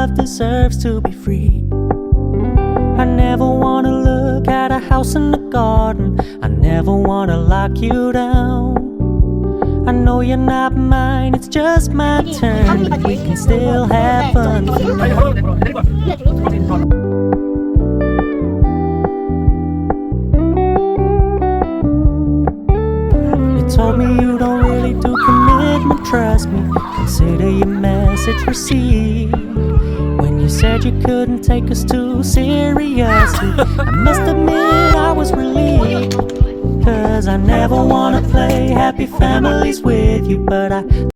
love deserves to be free. I never wanna look at a house in the garden. I never wanna lock you down. I know you're not mine, it's just my turn, but we can still have fun. You told me you don't really do commitment, trust me. Consider your message received. When you said you couldn't take us too seriously, I must admit I was relieved. 'Cause I never wanna play happy families with you, but I